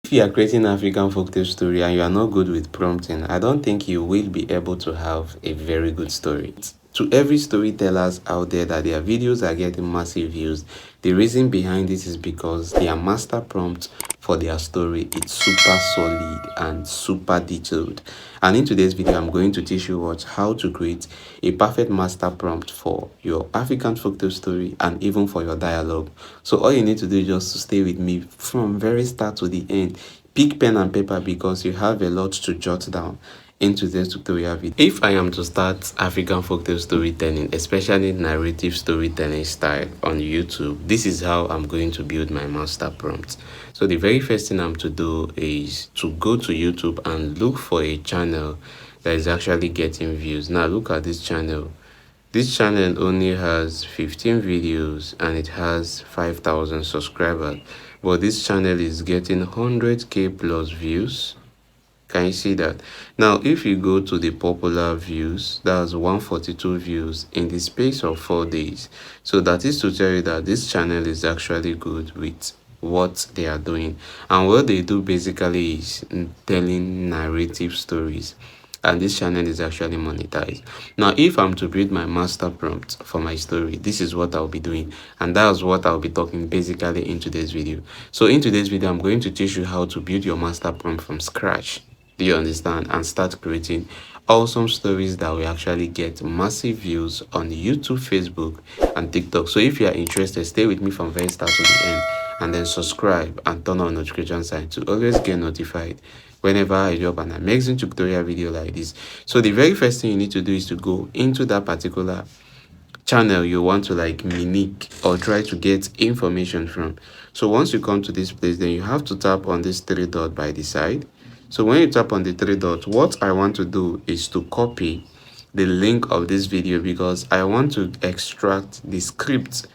If you are creating African folktale story and you are not good with prompting, I don't think you will be able to have a very good story. To every storytellers out there that their videos are getting massive views, the reason behind this is because their master prompt for their story is super solid and super detailed. And in today's video, I'm going to teach you how to create a perfect master prompt for your African folktale story and even for your dialogue. So all you need to do is just to stay with me from very start to the end. Pick pen and paper because you have a lot to jot down into this tutorial video. If I am to start African folktale storytelling, especially narrative storytelling style on YouTube, this is how I'm going to build my master prompt. So the very first thing I'm to do is to go to YouTube and look for a channel that is actually getting views. Now look at this channel. This channel only has 15 videos and it has 5,000 subscribers, but this channel is getting 100k plus views. Can you see that? Now if you go to the popular views, that's 142 views in the space of 4 days. So that is to tell you that this channel is actually good with what they are doing, and what they do basically is telling narrative stories, and this channel is actually monetized. Now if I'm to build my master prompt for my story, this is what I'll be doing, and that's what I'll be talking basically in today's video. So in today's video, I'm going to teach you how to build your master prompt from scratch. Do you understand? And start creating awesome stories that will actually get massive views on YouTube, Facebook, and TikTok. So if you are interested, stay with me from very start to the end, and then subscribe and turn on notification sign to always get notified whenever I drop an amazing tutorial video like this. So the very first thing you need to do is to go into that particular channel you want to mimic or try to get information from. So once you come to this place, then you have to tap on this 3 dot by the side. So when you tap on the 3 dot, what I want to do is to copy the link of this video, because I want to extract the script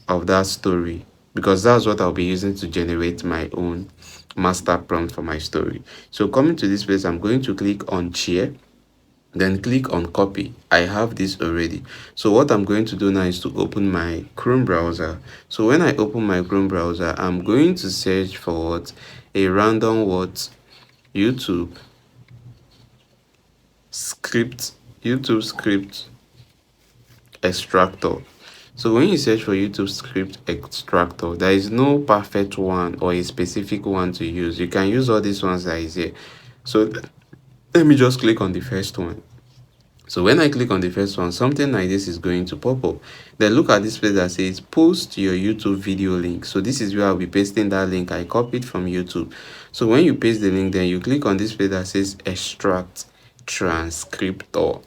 of that story, because that's what I'll be using to generate my own master prompt for my story. So coming to this place, I'm going to click on share, then click on copy. I have this already. So what I'm going to do now is to open my Chrome browser. So when I open my Chrome browser, I'm going to search for a random YouTube script extractor. So when you search for YouTube script extractor, there is no perfect one or a specific one to use. You can use all these ones that is here. So let me just click on the first one. So when I click on the first one, something like this is going to pop up. Then look at this place that says post your YouTube video link. So this is where I'll be pasting that link I copied from YouTube. So when you paste the link, then you click on this place that says extract transcriptor.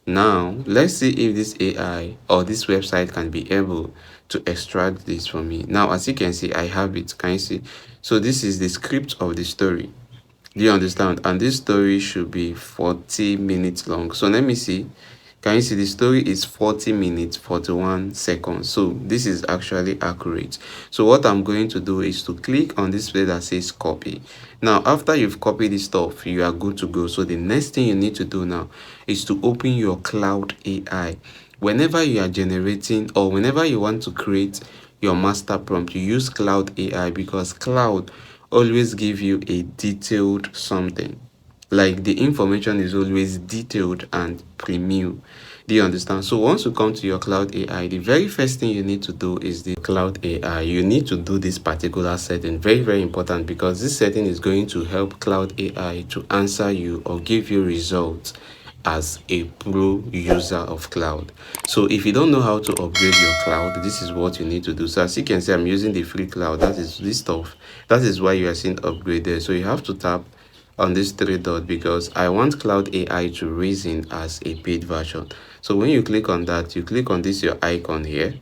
Now let's see if this AI or this website can be able to extract this for me. Now as you can see, I have it. Can you see? So this is the script of the story. Do you understand? And this story should be 40 minutes long. So let me see. Can you see the story is 40 minutes 41 seconds? So this is actually accurate. So what I'm going to do is to click on this place that says copy. Now after you've copied this stuff, you are good to go. So the next thing you need to do now is to open your Claude AI. Whenever you are generating or whenever you want to create your master prompt, you use Claude AI, because Claude always give you a detailed something. Like the information is always detailed and premium. Do you understand? So once you come to your Claude AI, the very first thing you need to do is the Claude AI. You need to do this particular setting. Very, very important, because this setting is going to help Claude AI to answer you or give you results as a pro user of Claude. So if you don't know how to upgrade your Claude, this is what you need to do. So as you can see, I'm using the free Claude. That is this stuff. That is why you are seeing upgraded. So you have to tap on this 3 dot, because I want Claude AI to reason as a paid version. So when you click on that, you click on this your icon here.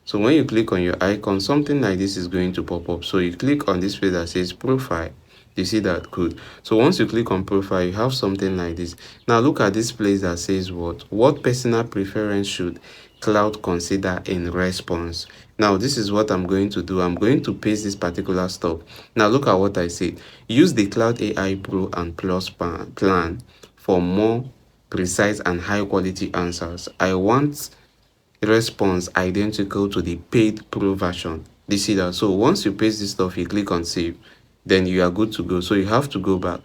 So when you click on your icon, something like this is going to pop up. So you click on this place that says profile. You see that? Good. So once you click on profile, you have something like this. Now look at this place that says what personal preference should Claude consider in response. Now this is what I'm going to do. I'm going to paste this particular stuff. Now look at what I said. Use the Claude AI Pro and Plus plan for more precise and high quality answers. I want response identical to the paid pro version. You see that? So once you paste this stuff, you click on save. then you are good to go. So you have to go back.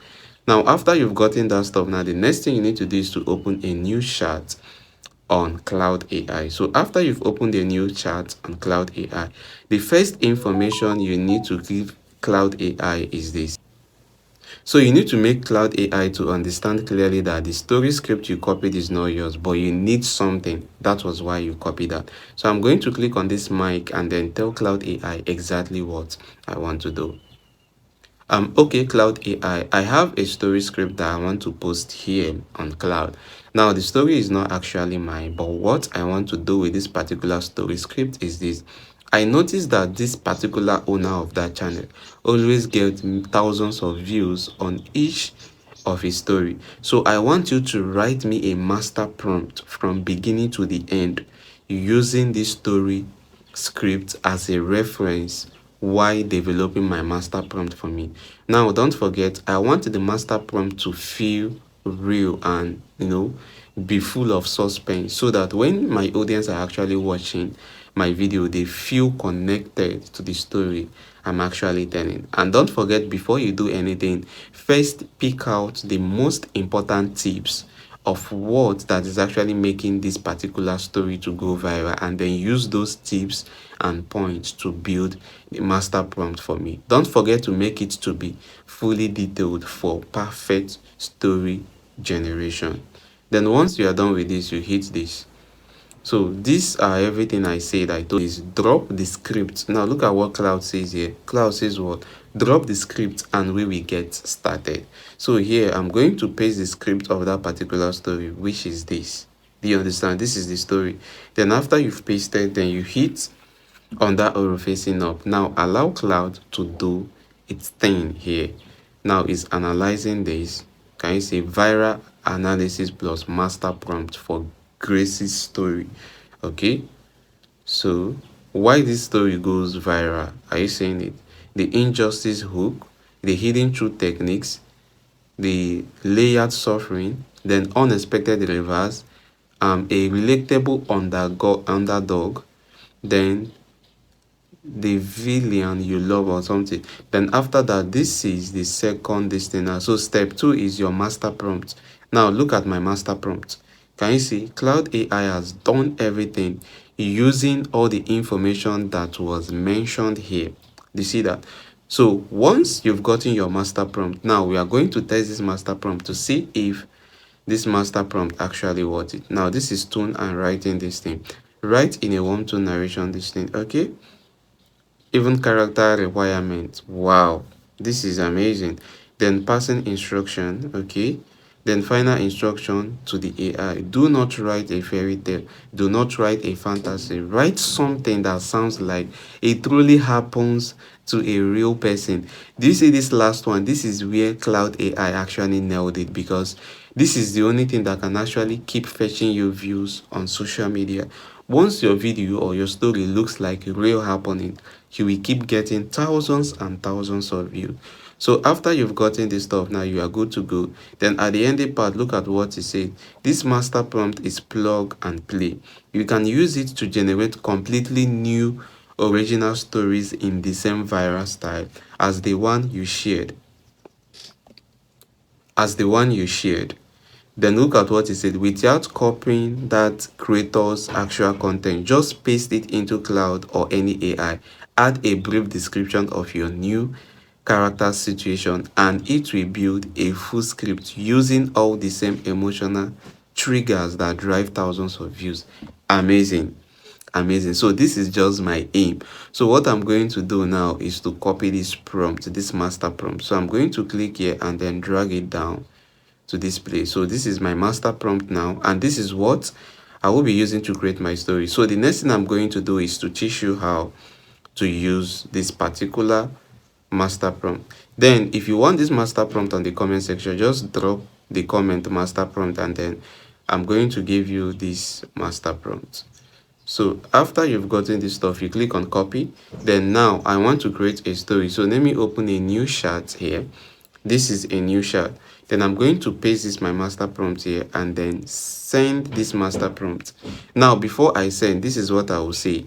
Now, after you've gotten that stuff, now the next thing you need to do is to open a new chat on Claude AI. So after you've opened a new chat on Claude AI, the first information you need to give Claude AI is this. So you need to make Claude AI to understand clearly that the story script you copied is not yours, but you need something. That was why you copied that. So I'm going to click on this mic and then tell Claude AI exactly what I want to do. Okay, Claude AI, I have a story script that I want to post here on Cloud. Now, the story is not actually mine, but what I want to do with this particular story script is this. I noticed that this particular owner of that channel always gets thousands of views on each of his story. So I want you to write me a master prompt from beginning to the end using this story script as a reference while developing my master prompt for me. Now, don't forget, I want the master prompt to feel real and, be full of suspense so that when my audience are actually watching my video, they feel connected to the story I'm actually telling. And don't forget, before you do anything, first pick out the most important tips of what that is actually making this particular story to go viral, and then use those tips and points to build the master prompt for me. Don't forget to make it to be fully detailed for perfect story generation. Then once you are done with this, you hit this. So these are everything I said. I told is drop the script. Now look at what Cloud says here. Cloud says what? Drop the script and we will get started. So here I'm going to paste the script of that particular story, which is this. Do you understand? This is the story. Then after you've pasted, then you hit on that arrow facing up. Now allow Cloud to do its thing here. Now it's analyzing this. Can you see viral analysis plus master prompt for Grace's story? Okay, so why this story goes viral? Are you saying it? The injustice hook, the hidden truth techniques, the layered suffering, then unexpected reverse, a relatable underdog, then the villain you love or something. Then after that, this is the second listener. So step 2 is your master prompt. Now look at my master prompt. Can you see Cloud AI has done everything using all the information that was mentioned here? Do you see that? So once you've gotten your master prompt, now we are going to test this master prompt to see if this master prompt actually worth it. Now this is tone and writing this thing. Write in a warm tone narration this thing. Okay, even character requirement. Wow, this is amazing. Then passing instruction. Okay, then final instruction to the AI. Do not write a fairy tale, do not write a fantasy, write something that sounds like it truly happens to a real person. Do you see this last one? This is where Cloud AI actually nailed it, because this is the only thing that can actually keep fetching you views on social media. Once your video or your story looks like real happening, you will keep getting thousands and thousands of views. So after you've gotten this stuff, now you are good to go. Then at the ending part, look at what it said. This master prompt is plug and play. You can use it to generate completely new original stories in the same viral style as the one you shared. Then look at what it said. Without copying that creator's actual content, just paste it into Cloud or any AI. Add a brief description of your new character situation, and it will build a full script using all the same emotional triggers that drive thousands of views. Amazing. Amazing. So this is just my aim. So what I'm going to do now is to copy this prompt, this master prompt. So I'm going to click here and then drag it down to this place. So this is my master prompt now, and this is what I will be using to create my story. So the next thing I'm going to do is to teach you how to use this particular master prompt. Then if you want this master prompt on the comment section, just drop the comment master prompt, and then I'm going to give you this master prompt. So after you've gotten this stuff, you click on copy. Then now I want to create a story. So let me open a new chat here. This is a new chat. Then I'm going to paste this my master prompt here and then send this master prompt. Now before I send, this is what I will say.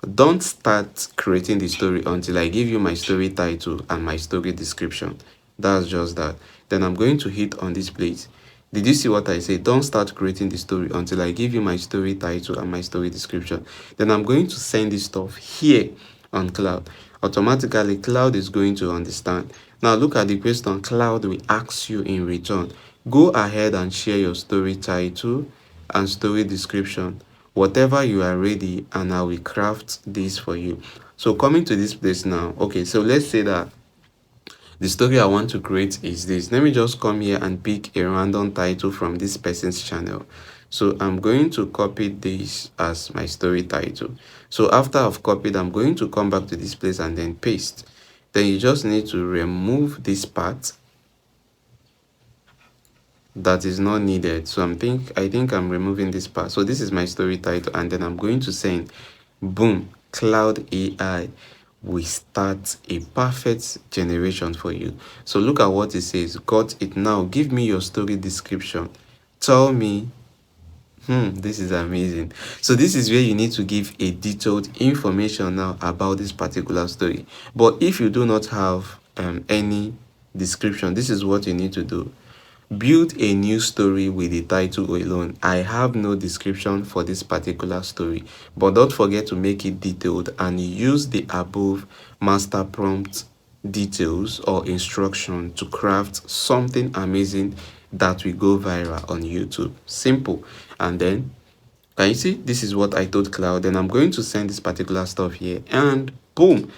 Don't start creating the story until I give you my story title and my story description. That's just that. Then I'm going to hit on this place. Did you see what I say? Don't start creating the story until I give you my story title and my story description. Then I'm going to send this stuff here on Cloud. Automatically, Cloud is going to understand. Now look at the question Cloud will ask you in return. Go ahead and share your story title and story description, whatever you are ready, and I will craft this for you. So coming to this place now, okay, so let's say that the story I want to create is this. Let me just come here and pick a random title from this person's channel. So I'm going to copy this as my story title. So after I've copied, I'm going to come back to this place and then paste. Then you just need to remove this part that is not needed. So I think I'm removing this part. So this is my story title, and then I'm going to send, boom, Claude AI will start a perfect generation for you. So look at what it says. Got it. Now give me your story description. Tell me. This is amazing. So this is where you need to give a detailed information now about this particular story. But if you do not have any description, this is what you need to do. Build a new story with the title alone. I have no description for this particular story, but don't forget to make it detailed and use the above master prompt details or instruction to craft something amazing that will go viral on YouTube. Simple. And then can you see, this is what I told Cloud. Then I'm going to send this particular stuff here, and boom,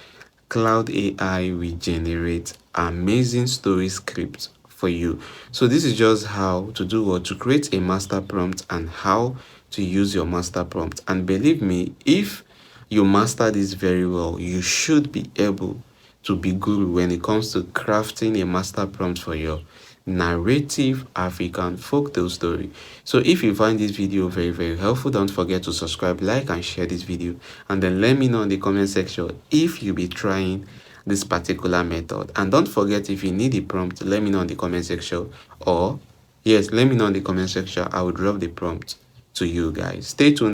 Claude AI will generate amazing story script for you. So this is just how to do what to create a master prompt and how to use your master prompt. And believe me, if you master this very well, you should be able to be good when it comes to crafting a master prompt for your narrative African folktale story. So if you find this video very helpful, don't forget to subscribe, like, and share this video, and then let me know in the comment section if you'll be trying this particular method. And don't forget, if you need a prompt, let me know in the comment section, or yes, let me know in the comment section. I will drop the prompt to you guys. Stay tuned.